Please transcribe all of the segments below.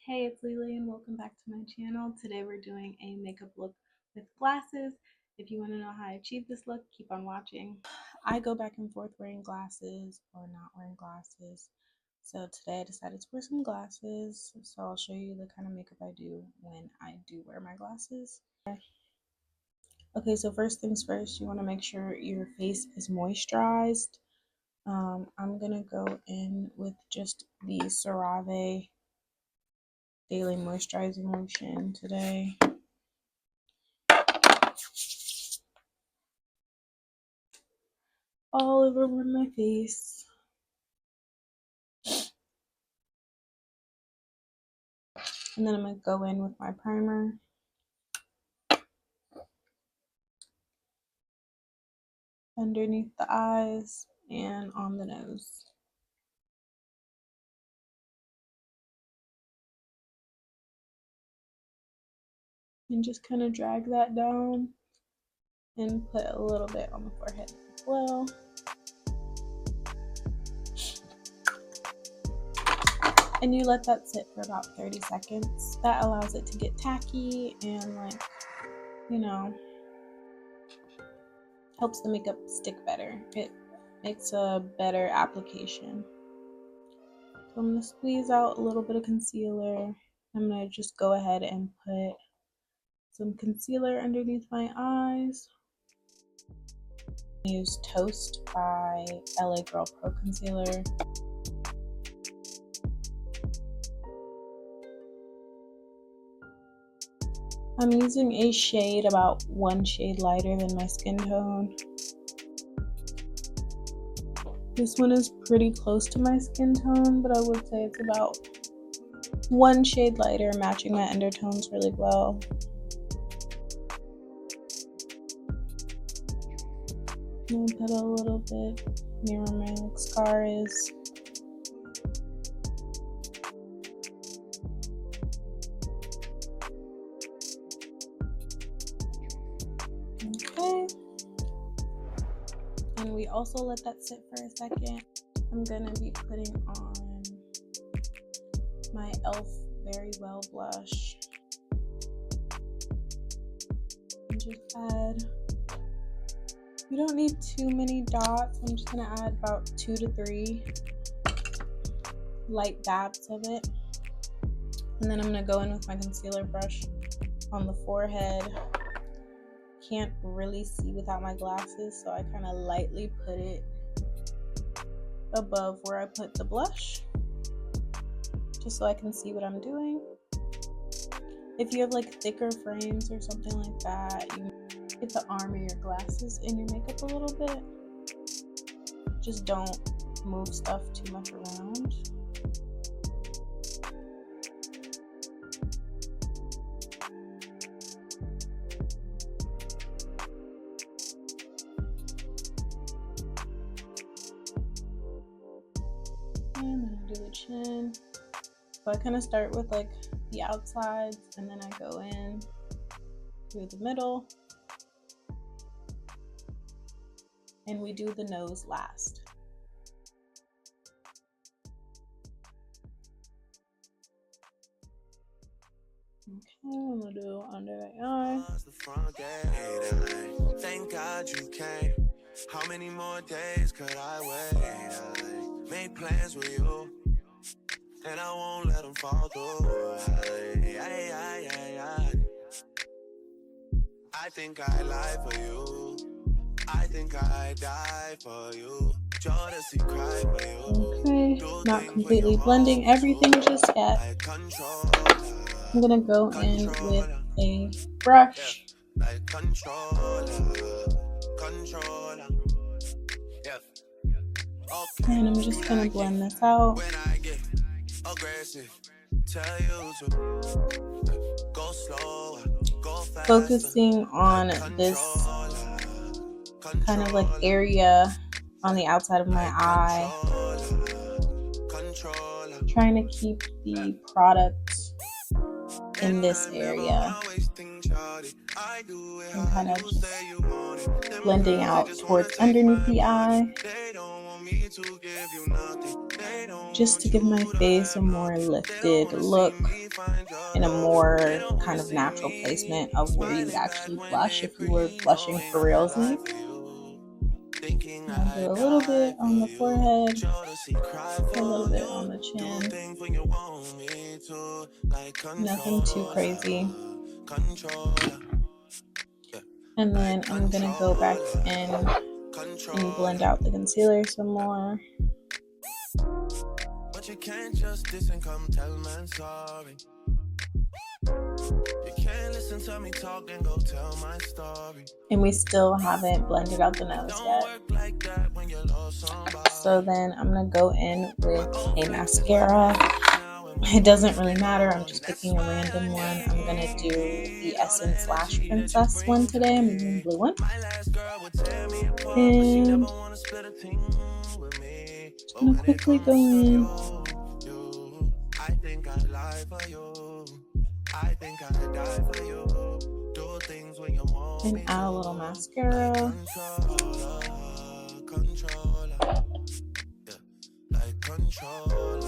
Hey, it's Lily and welcome back to my channel. Today we're doing a makeup look with glasses. If you want to know how I achieve this look, keep on watching. I go back and forth wearing glasses or not wearing glasses. So today I decided to wear some glasses. So I'll show you the kind of makeup I do when I do wear my glasses. Okay, so first things first, you want to make sure your face is moisturized. I'm going to go in with just the CeraVe Daily Moisturizing Lotion today. All over my face. And then I'm going to go in with my primer. Underneath the eyes and on the nose. And just kind of drag that down and put a little bit on the forehead as well. And you let that sit for about 30 seconds. That allows it to get tacky and helps the makeup stick better. It makes a better application. So I'm going to squeeze out a little bit of concealer. I'm going to just go ahead and put some concealer underneath my eyes. I use Toast by LA Girl Pro Concealer. I'm using a shade about 1 shade lighter than my skin tone. This one is pretty close to my skin tone, but I would say it's about 1 shade lighter, matching my undertones really well. I'm gonna put a little bit near where my mascara is. Okay. And we also let that sit for a second. I'm gonna be putting on my e.l.f. Very Well blush. And just add, you don't need too many dots. I'm just gonna add about 2 to 3 light dabs of it. And then I'm gonna go in with my concealer brush on the forehead. Can't really see without my glasses, so I kind of lightly put it above where I put the blush, just so I can see what I'm doing. If you have like thicker frames or something like that, you get the arm of your glasses in your makeup a little bit. Just don't move stuff too much around. I'm gonna do the chin. So I kind of start with like the outsides, and then I go in through the middle, and we do the nose last. Okay, I'm gonna do under the eye. Thank God you came. How many more days could I wait? I made plans with you, and I won't let them fall through. I think I lie for you. I think I die for you. Jodeci cry for you. Okay, not completely blending everything just yet. I'm gonna go in with a brush. And I'm just gonna blend this out. Focusing on this kind of like area on the outside of my eye. Trying to keep the product in this area. And kind of just blending out towards underneath the eye, just to give my face a more lifted look and a more kind of natural placement of where you would actually blush if you were blushing for realsy. I'll do a little bit on the forehead, a little bit on the chin. Nothing too crazy. And then I'm gonna go back in and blend out the concealer some more. But you can't just diss and come tell man sorry. You can't listen to me talk and go tell my story. And we still haven't blended out the nose yet. So then I'm gonna go in with a mascara. It doesn't really matter, I'm just picking a random one. I'm gonna do the Essence Lash Princess one today. I'm using the blue one. And just gonna quickly go in. I think I lie for you. I think I die for you. Do things when you want. And add a little mascara. Controller. Yeah. Like controller.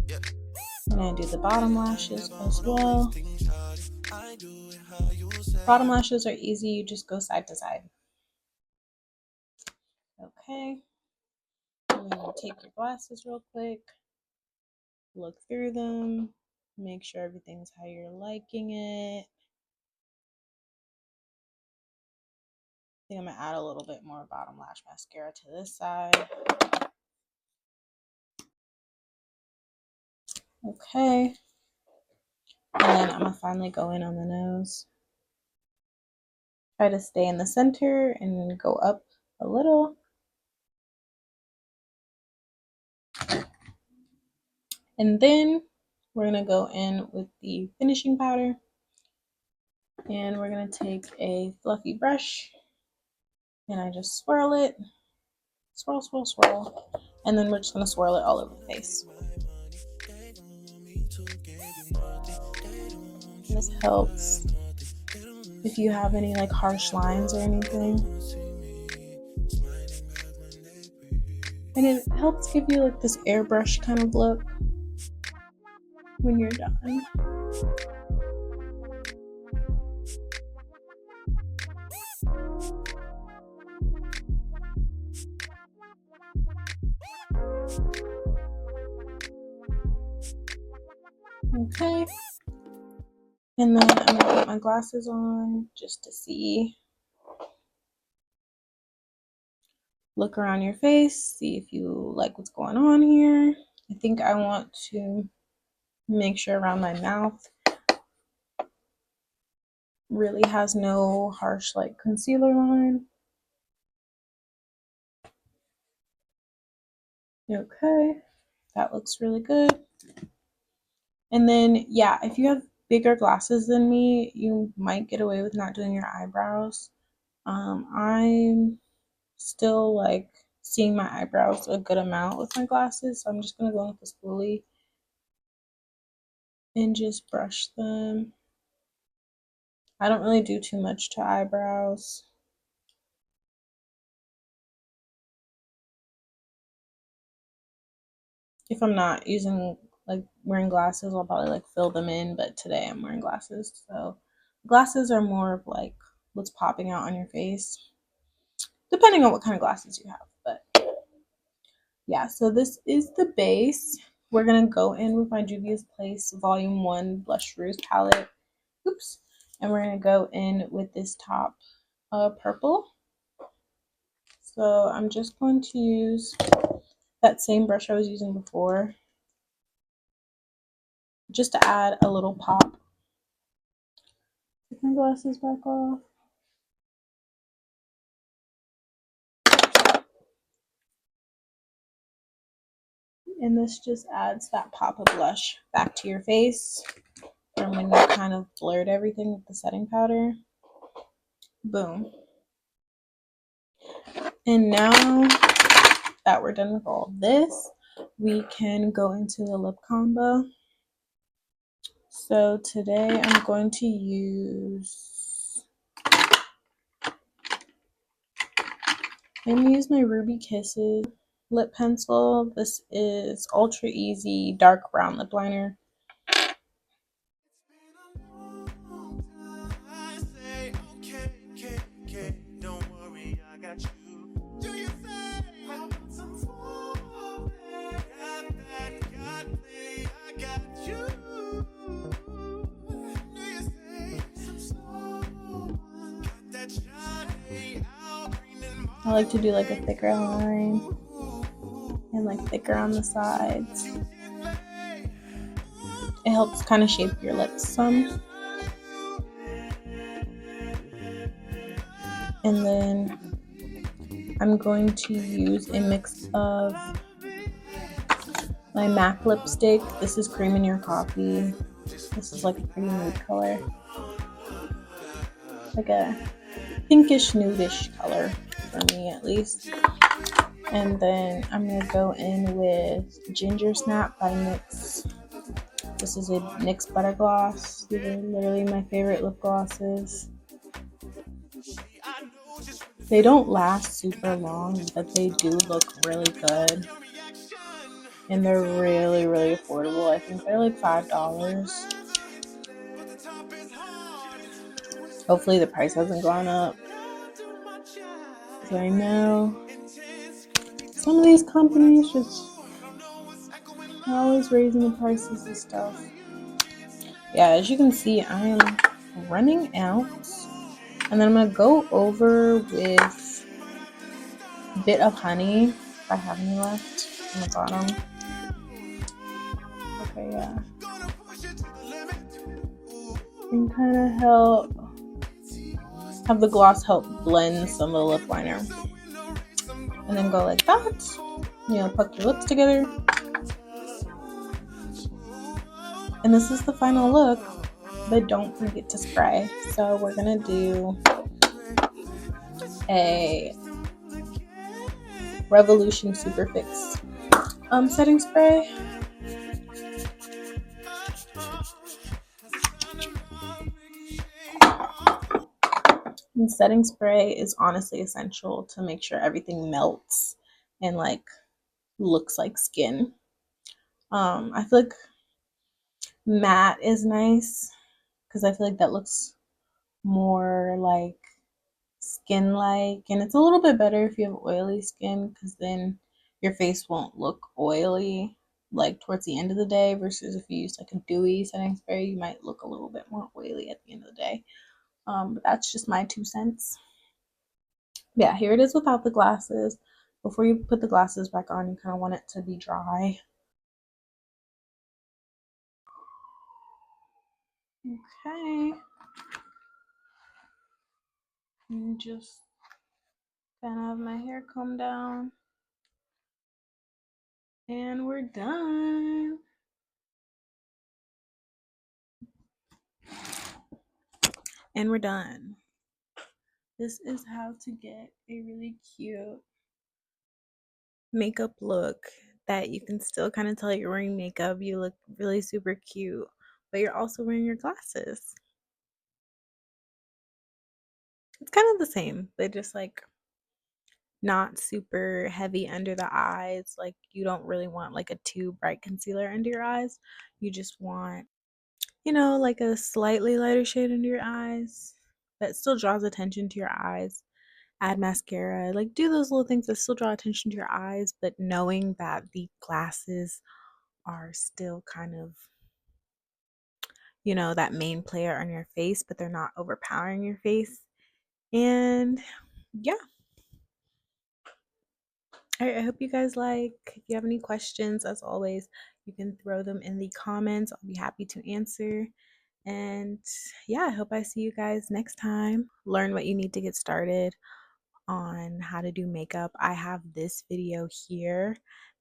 Yeah. And I do the bottom lashes as well. Bottom lashes are easy, you just go side to side. Okay. And then you take your glasses real quick, look through them, make sure everything's how you're liking it. I think I'm gonna add a little bit more bottom lash mascara to this side. Okay. And then I'm gonna finally go in on the nose. Try to stay in the center and go up a little. And then we're gonna go in with the finishing powder. And we're gonna take a fluffy brush and I just swirl it. Swirl, swirl, swirl. And then we're just gonna swirl it all over the face. And this helps if you have any like harsh lines or anything. And it helps give you like this airbrush kind of look when you're done. Okay. And then I'm gonna put my glasses on just to see. Look around your face, see if you like what's going on here. I think I want to make sure around my mouth really has no harsh like concealer line. Okay, that looks really good. And then, yeah, if you have bigger glasses than me, you might get away with not doing your eyebrows. I'm still like seeing my eyebrows a good amount with my glasses, so I'm just gonna go in with the spoolie and just brush them. I don't really do too much to eyebrows. If I'm not using like wearing glasses, I'll probably like fill them in, but today I'm wearing glasses, so glasses are more of like what's popping out on your face, depending on what kind of glasses you have. But yeah, so this is the base. We're gonna go in with my Juvia's Place Volume 1 Blush Rouge palette. Oops. And we're gonna go in with this top purple. So I'm just going to use that same brush I was using before, just to add a little pop. Take my glasses back off. And this just adds that pop of blush back to your face from when you kind of blurred everything with the setting powder. Boom. And now that we're done with all this, we can go into the lip combo. So today I'm going to use my Ruby Kisses lip pencil. This is Ultra Easy Dark Brown Lip Liner. I like to do like a thicker line and like thicker on the sides. It helps kind of shape your lips some. And then I'm going to use a mix of my MAC lipstick. This is Cream in Your Coffee. This is like a pretty nude color. Like a pinkish nudish color for me at least. And then I'm going to go in with Ginger Snap by NYX. This is a NYX Butter Gloss. These are literally my favorite lip glosses. They don't last super long, but they do look really good. And they're really, really affordable. I think they're like $5. Hopefully the price hasn't gone up. Because I know some of these companies just are always raising the prices of stuff. Yeah, as you can see, I am running out. And then I'm going to go over with a bit of honey, if I have any left, on the bottom. Okay, yeah. And kind of have the gloss help blend some of the lip liner. And then go like that. You know, put your lips together. And this is the final look, but don't forget to spray. So we're going to do a Revolution Super Fix setting spray. And setting spray is honestly essential to make sure everything melts and like looks like skin. I feel like matte is nice because I feel like that looks more like skin-like, and it's a little bit better if you have oily skin because then your face won't look oily like towards the end of the day, versus if you use like a dewy setting spray, you might look a little bit more oily at the end of the day. But that's just my 2 cents. Yeah, here it is without the glasses. Before you put the glasses back on, you kind of want it to be dry. Okay. And just kind of have my hair combed down. And we're done. And we're done. This is how to get a really cute makeup look that you can still kind of tell you're wearing makeup. You look really super cute, but you're also wearing your glasses. It's kind of the same, but just like not super heavy under the eyes. Like you don't really want like a too bright concealer under your eyes. You just want, you know, like a slightly lighter shade under your eyes that still draws attention to your eyes. Add mascara, like do those little things that still draw attention to your eyes, but knowing that the glasses are still kind of, you know, that main player on your face, but they're not overpowering your face. And yeah. All right, I hope you guys like. If you have any questions, as always, you can throw them in the comments. I'll be happy to answer. And yeah, I hope I see you guys next time. Learn what you need to get started on how to do makeup. I have this video here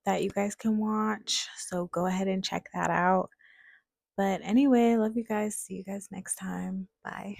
that you guys can watch, so go ahead and check that out. But anyway, love you guys. See you guys next time. Bye.